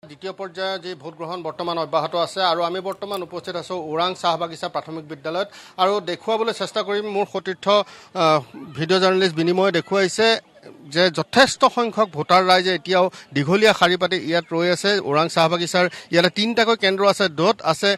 দ্বিতীয় পৰ্যায়ৰ যি ভোট গ্ৰহণ বৰ্তমান অব্যাহত আছে আৰু আমি বৰ্তমান উপস্থিত আছো ওৰাং চাহ বাগিচা প্ৰাথমিক বিদ্যালয়ত আৰু দেখুৱাবলৈ চেষ্টা কৰিম মোৰ সতীৰ্থ ভিডিঅ' জাৰ্নেলিষ্ট বিনিময়ে দেখুৱাইছে যে যথেষ্ট সংখ্যক ভোটাৰ ৰাইজে এতিয়াও দীঘলীয়া শাৰী পাতি ইয়াত ৰৈ আছে ওৰাং চাহ বাগিচাৰ ইয়াতে 3টাকৈ কেন্দ্ৰ আছে য'ত আছে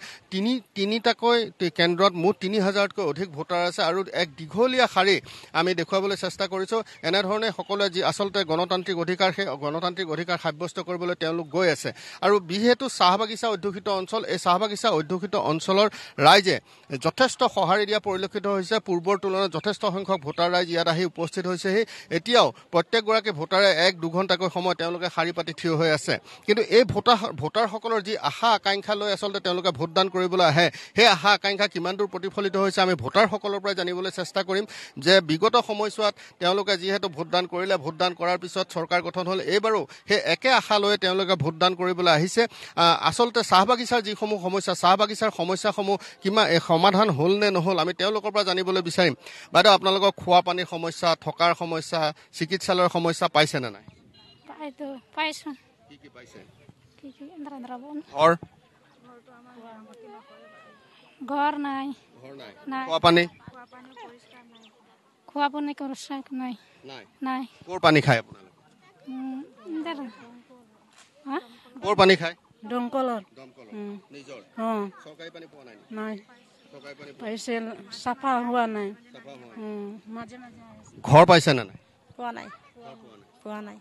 তিনিটাকৈ কেন্দ্ৰত মুঠ 3000তকৈ অধিক ভোটাৰ আছে আৰু এক দীঘলীয়া শাৰী আমি দেখুৱাবলৈ চেষ্টা কৰিছোঁ এনেধৰণে সকলোৱে যি আচলতে গণতান্ত্ৰিক অধিকাৰ সেই গণতান্ত্ৰিক অধিকাৰ সাব্যস্ত কৰিবলৈ তেওঁলোক গৈ আছে আৰু যিহেতু চাহ বাগিচা অধ্যুষিত অঞ্চল এই চাহ বাগিচা অধ্যুষিত অঞ্চলৰ ৰাইজে যথেষ্ট সঁহাৰি দিয়া পৰিলক্ষিত হৈছে পূৰ্বৰ তুলনাত যথেষ্ট সংখ্যক ভোটাৰ ৰাইজ ইয়াত আহি উপস্থিত হৈছেহি এতিয়াও প্ৰত্যেকগৰাকী ভোটাৰে 1-2 ঘণ্টাকৈ সময় তেওঁলোকে শাৰী পাতি থিয় হৈ আছে কিন্তু এই ভোটাৰসকলৰ যি আশা আকাংক্ষা লৈ আচলতে তেওঁলোকে ভোটদান কৰিবলৈ আহে সেই আশা আকাংক্ষা কিমান দূৰ প্ৰতিফলিত হৈছে আমি ভোটাৰসকলৰ পৰা জানিবলৈ চেষ্টা কৰিম যে বিগত সময়ছোৱাত তেওঁলোকে যিহেতু ভোটদান কৰিলে ভোটদান কৰাৰ পিছত চৰকাৰ গঠন হ'ল এইবাৰো সেই একে আশা লৈ তেওঁলোকে ভোটদান কৰিবলৈ আহিছে আচলতে চাহ বাগিচাৰ যিসমূহ সমস্যা চাহ বাগিচাৰ সমস্যাসমূহ কিমান সমাধান হ'ল নে নহ'ল আমি তেওঁলোকৰ পৰা জানিবলৈ বিচাৰিম বাইদেউ আপোনালোকৰ খোৱা পানীৰ সমস্যা থকাৰ সমস্যা চিকিৎসালয়ৰ সমস্যা পাইছে নে নাই পাইছো কি পাইছে ঘৰ নাই খোৱা পানী নাই ক'ৰ পানী খায় আপোনালোকে ক'ৰ পানী খায় দমকলৰ নিজৰ চৰকাৰী পানী পোৱা নাই চৰকাৰী পানী পাইছে চাফা হোৱা নাই মাজে ঘৰ পাইছে নে নাই পোৱা নাই